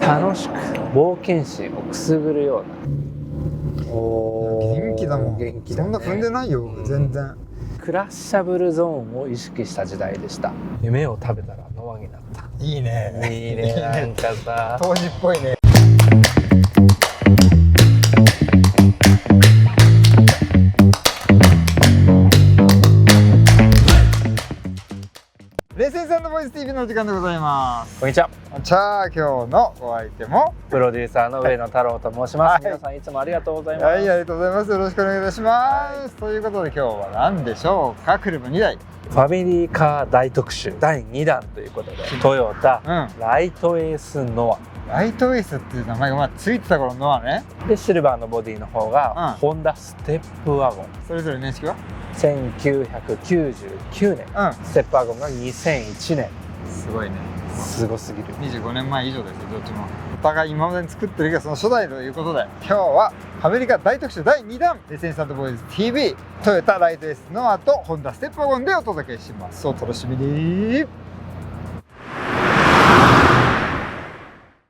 楽しく冒険心をくすぐるような。元気だもん。元気だね。そんな踏んでないよ、全然。クラッシャブルゾーンを意識した時代でした。夢を食べたらノアになった。いいね。いいね。なんかさ、当時っぽいね。冷静さんのボイス TV のお時間でございます。こんにちは。じゃあ今日のお相手もプロデューサーの上野太郎と申します。皆さんいつもありがとうございます。はい、ありがとうございます。よろしくお願いいたします。ということで今日は何でしょうか。車2台。ファミリーカー大特集第2弾ということで、トヨタ、ライトエースノア。ライトエースっていう名前がまあついてた頃のノアね。でシルバーのボディの方が、ホンダステップワゴン。それぞれ年式は1999年、ステップワゴンが2001年。すごいね。すごすぎる。25年前以上ですよ、どっちも。お互い今までに作ってるけどその初代ということで、今日はアメリカ大特集第2弾レセンサントボーイズ TV トヨタライトエースノアとホンダステップワゴンでお届けします。お楽しみに。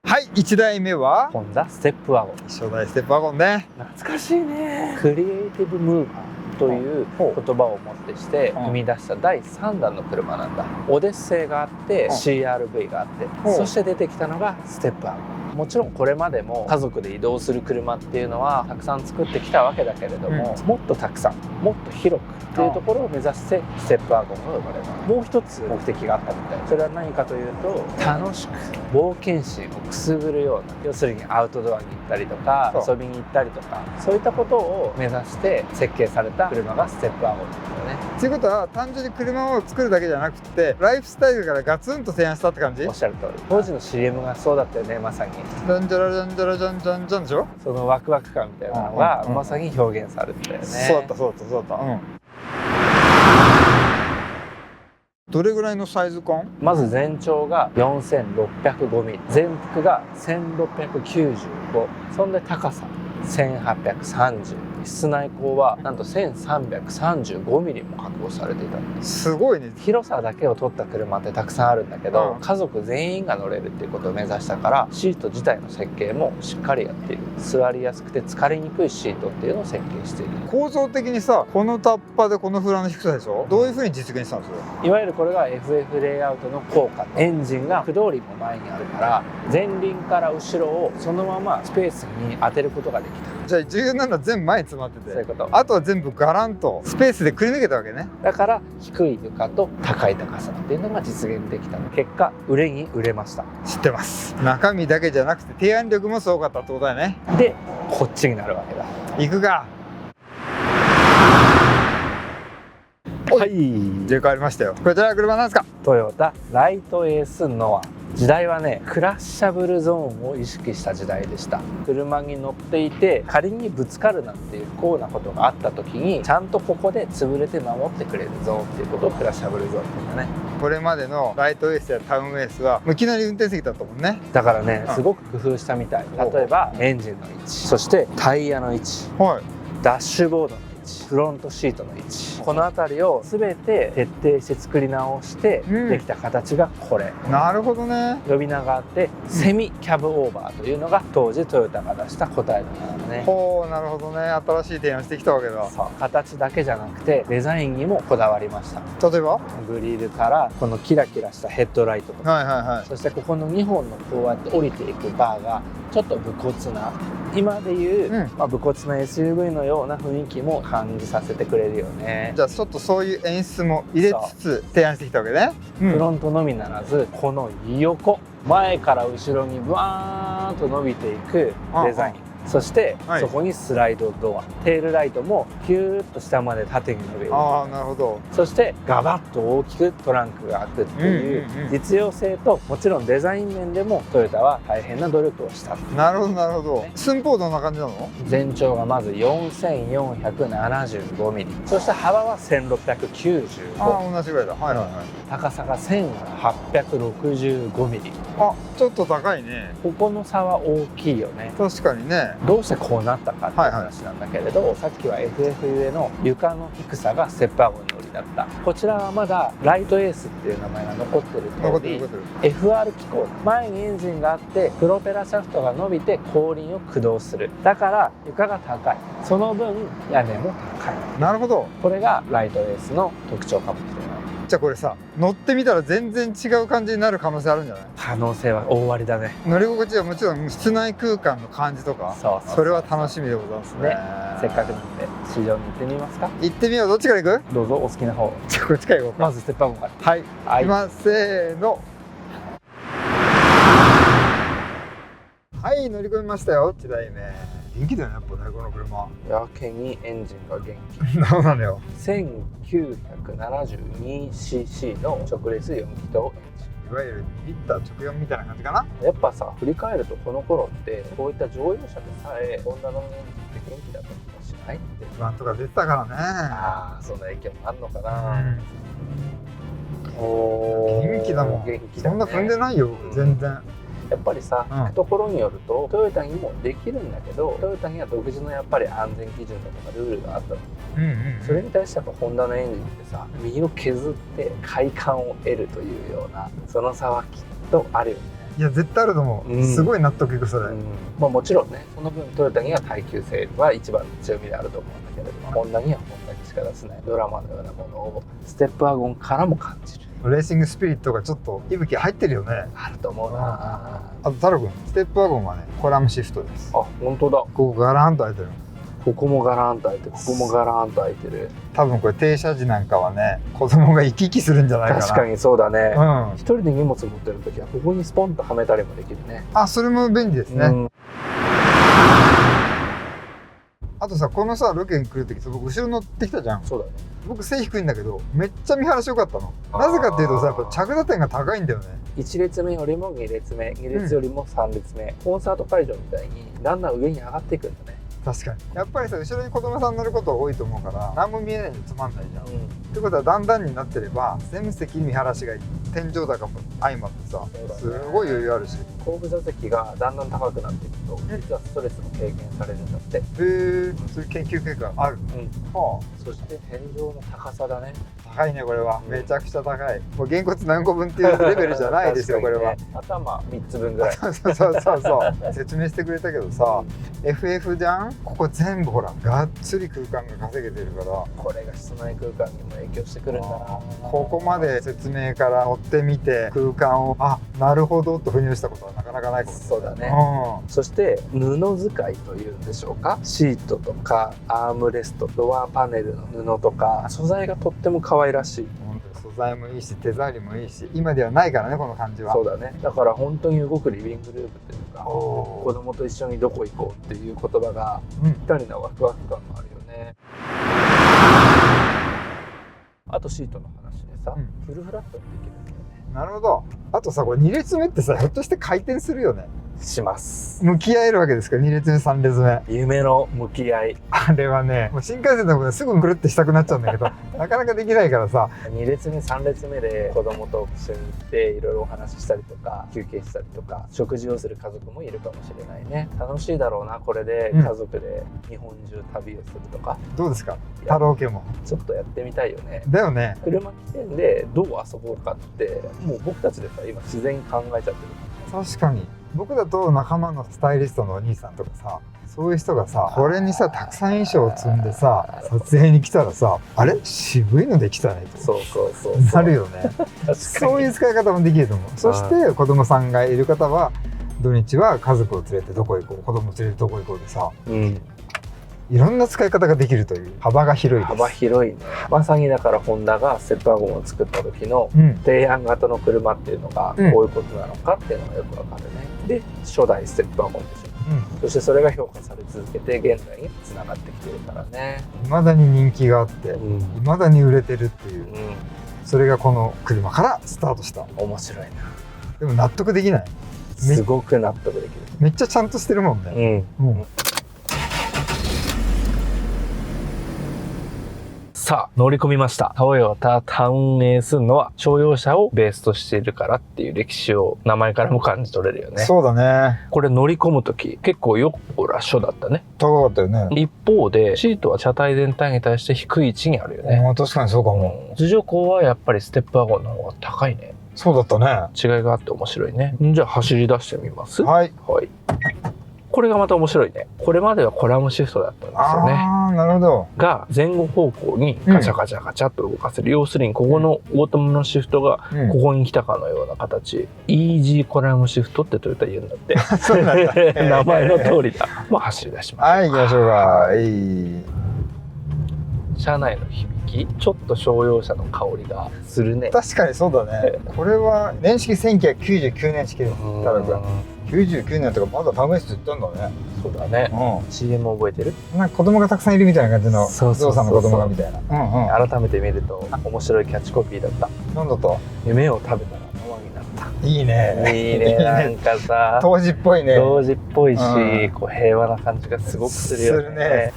はい、1台目はホンダステップワゴン。初代ステップワゴンね。懐かしいね。クリエイティブムーバーという言葉をもってして生み出した第3弾の車なんだ。オデッセイがあって CRV があって、そして出てきたのがステップワゴン。もちろんこれまでも家族で移動する車っていうのはたくさん作ってきたわけだけれども、もっとたくさんもっと広くっていうところを目指してステップワゴンが生まれた。もう一つ目的があったみたい。それは何かというと、楽しく冒険心をくすぐるような、要するにアウトドアに行ったりとか遊びに行ったりとか、そういったことを目指して設計された車がステップワゴンなんだよね。ということは単純に車を作るだけじゃなくてライフスタイルからガツンと提案したって感じ。おっしゃる通り。当時の CM がそうだったよね。まさにじゃんじゃらじゃんじゃらじゃんじゃんじゃんでしょ。そのワクワク感みたいなのがまさに表現されてたよね。そうだったそうだったそうだった。どれぐらいのサイズ感？まず全長が 4605 ミリ、全幅が1695、そんで高さ1830、室内高はなんと1335ミリも確保されていたんです。すごいね。広さだけを取った車ってたくさんあるんだけど、家族全員が乗れるっていうことを目指したから、シート自体の設計もしっかりやっている。座りやすくて疲れにくいシートっていうのを設計している。構造的にさ、このタッパでこのフラの低さでしょ。どういうふうに実現したんですか。いわゆるこれが FF レイアウトの効果。エンジンが駆動輪も前にあるから前輪から後ろをそのままスペースに当てることができた。じゃあ重要なのは全部前に詰まってて、そういうこと。あとは全部ガランとスペースでくり抜けたわけね。だから低い床と高い高さっていうのが実現できた。結果売れに売れました。知ってます。中身だけじゃなくて提案力もすごかったってことだよね。でこっちになるわけだ。行くか。はい、入れ替わりましたよ。こちらは車なんですか。トヨタライトエースノア。時代はね、クラッシャブルゾーンを意識した時代でした。車に乗っていて仮にぶつかるなんていう不幸なことがあった時に、ちゃんとここで潰れて守ってくれるゾーンっていうことをクラッシャブルゾーンって言うんだね。これまでのライトエースやタウンエースはいきなり運転席だったもんね。だからね、すごく工夫したみたい。例えばエンジンの位置、そしてタイヤの位置、ダッシュボードの位置、フロントシートの位置、この辺りを全て徹底して作り直してできた形がこれ。なるほどね。呼び名があってセミキャブオーバーというのが当時トヨタが出した答えだからね。ほう、なるほどね。新しい提案してきたわけだ。そう、形だけじゃなくてデザインにもこだわりました。例えばグリルからこのキラキラしたヘッドライトとか、そしてここの2本のこうやって降りていくバーがちょっと武骨な、今でいう、武骨な SUV のような雰囲気も感じさせてくれるよね。じゃあちょっとそういう演出も入れつつ提案してきたわけね。フロントのみならずこの横、前から後ろにブワーンと伸びていくデザイン、そしてそこにスライドドア、テールライトもキューッと下まで縦に伸びる。ああ、なるほど。そしてガバッと大きくトランクが開くっていう実用性と、もちろんデザイン面でもトヨタは大変な努力をした。なるほどなるほど。寸法どんな感じなの？全長がまず4475ミリ、そして幅は1695。ああ、同じぐらいだ。はいはいはい。高さが1865ミリ。あ、ちょっと高いね。ここの差は大きいよね。確かにね。どうしてこうなったかっていう話なんだけれど、さっきは FF ゆえの床の低さがステップワゴン乗りだった。こちらはまだライトエースっていう名前が残ってる通り FR 機構、前にエンジンがあってプロペラシャフトが伸びて後輪を駆動する。だから床が高い、その分屋根も高い。なるほど。これがライトエースの特徴かもしれない。じゃあこれさ、乗ってみたら全然違う感じになる可能性あるんじゃない？可能性は大ありだね。乗り心地はもちろん室内空間の感じとか、それは楽しみでございますね。せっかくなんで市場に行ってみますか。行ってみよう。どっちから行く？どうぞお好きな方。じゃあこっちから行こうか。まずステップワゴンから。はい、行きます。せーの。はい、乗り込みましたよ。1台目。元気だよね、やっぱね、この車。やけにエンジンが元気。そうなのよ。 1972cc の直列4気筒エンジン。いわゆるリッター直4みたいな感じかな。やっぱさ、振り返るとこの頃ってこういった乗用車でさえホンダのエンジンって元気だった気がしないって。不安とか出てたからね。ああ、そんな影響もあんのかな。元気だもん。元気だね。そんな踏んでないよ、全然。やっぱりさ、聞くところによるとトヨタにもできるんだけど、トヨタには独自のやっぱり安全基準だとかルールがあったの。それに対してやっぱホンダのエンジンってさ、身を削って快感を得るというような、その差はきっとあるよね。いや、絶対あると思う。すごい納得いく、それ。まあもちろんね、その分トヨタには耐久性は一番の強みであると思うんだけれども、ホンダにはホンダにしか出せないドラマのようなものをステップワゴンからも感じる。レーシングスピリットがちょっと息吹入ってるよね。あると思うな。あと太郎君、ステップワゴンはね、コラムシフトです。あ、本当だ。ここガランと開いてる。ここもガランと開いてる、ここもガランと開いてる。多分これ停車時なんかはね、子供が行き来するんじゃないかな。確かにそうだね。一人で荷物持ってる時はここにスポンとはめたりもできるね。あ、それも便利ですね。あとさ、このさ、ロケに来る時僕後ろ乗ってきたじゃん。そうだね。僕背低いんだけどめっちゃ見晴らし良かったの。なぜかっていうとさ、やっぱ着座点が高いんだよね。1列目よりも2列目、2列よりも3列目、コンサート会場みたいにだんだん上に上がっていくんだね。確かにやっぱりさ、後ろに子供さん乗ること多いと思うから何も見えないのつまんないじゃん。ってことはだんだんになってれば全席に見晴らしがいい、天井高も相まってさ、すごい余裕あるし、後部座席がだんだん高くなっていくと実はストレスも軽減されるんだって。へえ、そういう研究結果ある。はあ。そして天井の高さだね。高いね、これは。めちゃくちゃ高い。もうげんこつ何個分っていうレベルじゃないですよ、これは。頭3つ分ぐらい。そう説明してくれたけどさ、FF じゃん。ここ全部ほらがっつり空間が稼げてるから、これが室内空間にも影響してくるんだな。ここまで説明から追ってみて空間をなるほどと腑に落ちたことはなかなかないかもしれない。そうだね。そして布使いというんでしょうか、シートとかアームレスト、ドアパネルの布とか素材がとっても可愛らしい。素材もいいし手触りもいいし、今ではないからね、この感じは。そうだね。だから本当に動くリビングルームというか、子供と一緒にどこ行こうっていう言葉がぴったりなワクワク感があるよね。あとシートの話でさ、フルフラットにできるんだよね。なるほど。あとさ、これ2列目ってさ、ひょっとして回転するよね。します。向き合えるわけですから、2列目3列目。夢の向き合い。あれはね、もう新幹線のことですぐくるってしたくなっちゃうんだけどなかなかできないからさ、2列目3列目で子供と一緒に行っていろいろお話ししたりとか休憩したりとか食事をする家族もいるかもしれないね。楽しいだろうな、これで家族で日本中旅をするとか。どうですか、太郎家も。ちょっとやってみたいよね。だよね。車起点でどう遊ぼうかってもう僕たちでさ、今自然に考えちゃってる。確かに僕だと仲間のスタイリストのお兄さんとかさ、そういう人がさ、これにさたくさん衣装を積んでさ撮影に来たらさ、あれ渋いのできたねと、そうなるよねそういう使い方もできると思う。そして子供さんがいる方は土日は家族を連れてどこ行こう、子供連れてどこ行こうでさ、いろんな使い方ができるという幅が広いです。幅広いね。まさにだからホンダがステップワゴンを作った時の提案型の車っていうのがこういうことなのかっていうのがよくわかるね。で、初代ステップワゴンでしょ。そしてそれが評価され続けて現在につながってきてるからね。未だに人気があって未だに売れてるっていう、それがこの車からスタートした。面白いな。でも納得できない。すごく納得できる。めっちゃちゃんとしてるもんね。さあ、乗り込みました。トヨタタウンエースノア。商用車をベースとしているからっていう歴史を名前からも感じ取れるよね。そうだね。これ乗り込むとき結構よっこらしょだったね。高かったよね。一方でシートは車体全体に対して低い位置にあるよね。確かにそうかも。頭上高はやっぱりステップワゴンの方が高いね。そうだったね。違いがあって面白いね。じゃあ走り出してみます。はい。はい。これがまた面白いね。これまではコラムシフトだったんですよね。ああ、なるほど。が前後方向にガチャガチャガチャっと動かせる。要するにここのオートマのシフトがここに来たかのような形。イージーコラムシフトってトヨタ言うんだって。そうなんだ。名前の通りだ。まあ走り出します。はい、行きましょうか。はい。車内の響き、ちょっと商用車の香りがするね。確かにそうだね。これは年式1999年式で多分99年とかまだタウンエースって言ったんだね。そうだね。CM 覚えてる？なんか子供がたくさんいるみたいな感じのゾウさんの子供がみたいな。改めて見ると面白いキャッチコピーだった。なんだと？夢を食べたらノアになった。いいね。いいね。なんかさ、当時っぽいね。当時っぽいし、こう平和な感じがすごくするよね。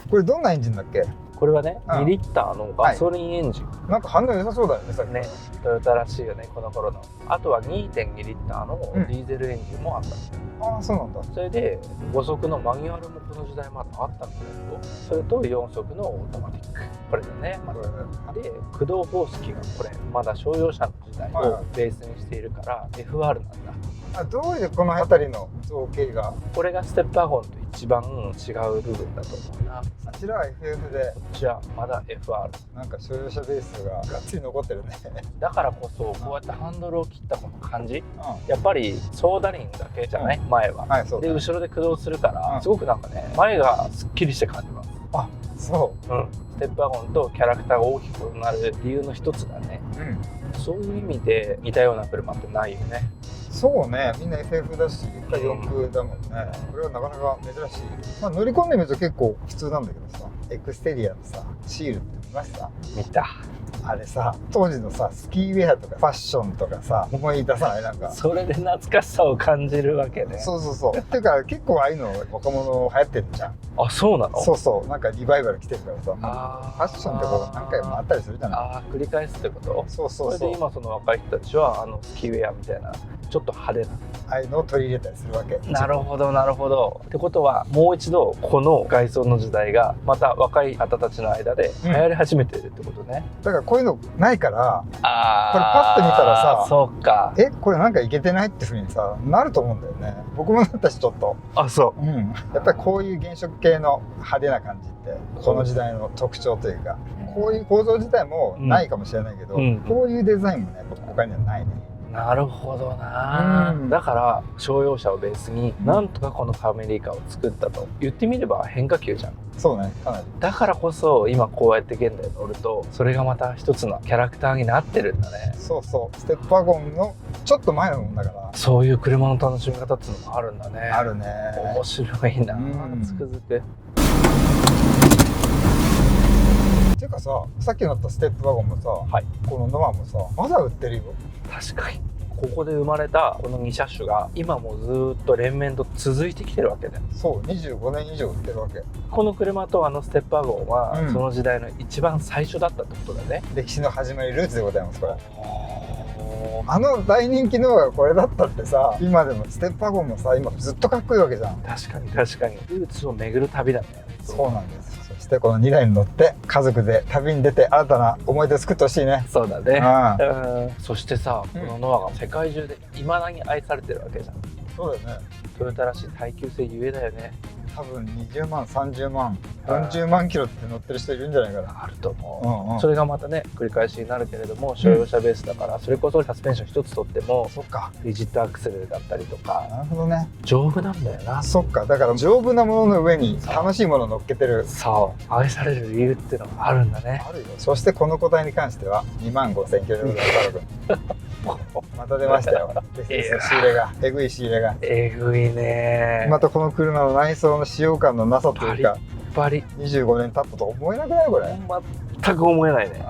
これどんなエンジンだっけ？これはね、2リッターのガソリンエンジン。なんか反応良さそうだよね、さっきね。トヨタらしいよね、この頃の。あとは 2.2 リッターのディーゼルエンジンもあった。ああ、そうなんだ。それで5速のマニュアルもこの時代まだあったんだけど、それと4速のオートマティック。これだね、まず。で、駆動方式がこれ、まだ商用車の時代をベースにしているから、FR なんだ。どういうこの辺りの造形が？これがステップワゴンと一番違う部分だと思うな。あちらは FF で、こっちはまだ FR。なんか商用車ベースががっつり残ってるね。だからこそこうやってハンドルを切ったこの感じ、やっぱりソーダリンだけじゃない、前は。で後ろで駆動するから、すごくなんかね、前がすっきりして感じます。あ、そう。ステップワゴンとキャラクターが大きくなる理由の一つだね。そういう意味で似たような車ってないよね。そうね、みんな FF だし、四駆だもんね。これはなかなか珍しい。まあ乗り込んでみると結構普通なんだけどさ、エクステリアのさ、シールって見ました？見た。あれさ、当時のさ、スキーウェアとかファッションとかさ、思い出さない？なんかそれで懐かしさを感じるわけね。そうそうそう。っていうか結構ああいうの若者流行ってるじゃん。あ、そうなの？そうそう、なんかリバイバル来てるからさ、ファッションってこう何回もあったりするじゃない。ああ、繰り返すってこと？そうそうそう。それで今その若い人たちはスキーウェアみたいなちょっと派手なああいうのを取り入れたりするわけ。なるほどなるほど。ってことはもう一度この外装の時代がまた若い方たちの間で流行り始めてるってことね。だからこういうのないから、これパッと見たらさ、そうか、これなんかいけてないってふうにさなると思うんだよね。僕もなったしちょっと。あ、そう。やっぱりこういう原色系の派手な感じってこの時代の特徴というか、こういう構造自体もないかもしれないけど、こういうデザインもね他にはないね。なるほどな。だから商用車をベースになんとかこのファミリーカーを作ったと言ってみれば変化球じゃん。そうね、かなり。だからこそ今こうやって現代に乗るとそれがまた一つのキャラクターになってるんだね。そうそう、ステップワゴンのちょっと前のもんだから。そういう車の楽しみ方っていうのもあるんだね。あるね。面白いな。つくづく。っていうかさ、さっき乗ったステップワゴンもさ、このノアもさ、まだ売ってるよ。確かに。ここで生まれたこの2車種が今もずっと連綿と続いてきてるわけだよ。そう、25年以上売ってるわけ。この車とステップワゴンは、その時代の一番最初だったってことだね。歴史の始まり、ルーツでございます、これ。あの大人気のがこれだったってさ、今でもステップワゴンもさ、今ずっとかっこいいわけじゃん。確かに確かに。ルーツを巡る旅だね。そうなんです。そしてこの2台に乗って家族で旅に出て新たな思い出を作ってほしいね。そうだね。そしてさ、このノアが世界中で未だに愛されてるわけじゃん。そうだよね。トヨタらしい耐久性ゆえだよね。多分20万、30万、40万キロって乗ってる人いるんじゃないかな。あると思う。それがまたね、繰り返しになるけれども、商用車ベースだから、それこそサスペンション一つとっても、そっか、リジットアクセルだったりとか。なるほどね。丈夫なんだよな。そっか、だから丈夫なものの上に楽しいものを乗っけてる。そう、愛される理由っていうのがあるんだね。あるよ。そしてこの個体に関しては2万5000キロでございます。また出ましたよ。仕入れが、えぐい仕入れが。えぐいね。またこの車の内装の使用感のなさというか、バリ25年経ったと思えなくないこれ。全く思えないね。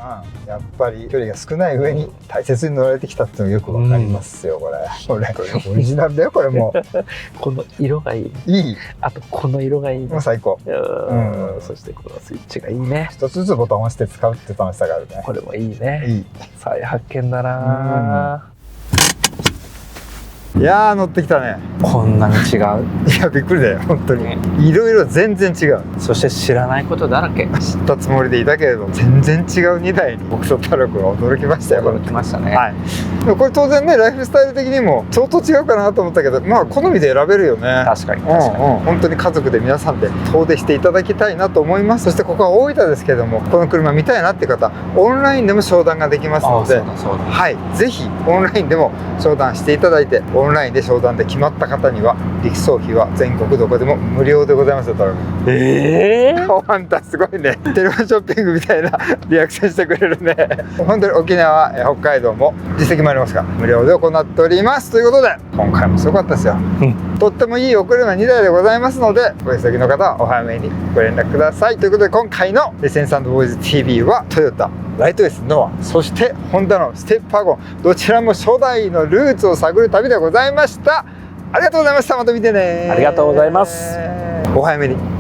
やっぱり距離が少ない上に大切に乗られてきたっていうのがよくわかりますよ、これオリジナルだよ、これもこの色がいい。いい。あとこの色がいいね。もう最高。そしてこのスイッチがいいね。一つずつボタンを押して使うって楽しさがあるね。これもいいね。いい。再発見だな。いやー乗ってきたね。こんなに違う。いやびっくりだよ本当に。いろいろ全然違う。そして知らないことだらけ。知ったつもりでいたけれど全然違う2台に僕と太郎君は驚きましたよ。驚きましたね。はい。でもこれ当然ねライフスタイル的にも相当違うかなと思ったけど、まあ好みで選べるよね。確かに本当に家族で皆さんで遠出していただきたいなと思います。そしてここは大分ですけども、この車見たいなって方オンラインでも商談ができますので、はい、ぜひオンラインでも商談していただいて、オンラインで商談で決まった方には力走費は全国どこでも無料でございますよ。あんたすごいね、テレフォンショッピングみたいなリアクションしてくれるね。本当に沖縄、北海道も実績もありますが無料で行っておりますということで、今回もすごかったですよ。とってもいいお車2台でございますので、ご急ぎの方はお早めにご連絡ください。ということで今回のレセンス&ボーイズ TV はトヨタライトエースノア、そしてホンダのステップワゴン、どちらも初代のルーツを探る旅でございました。ありがとうございました。また見てね。ありがとうございます。お早めに。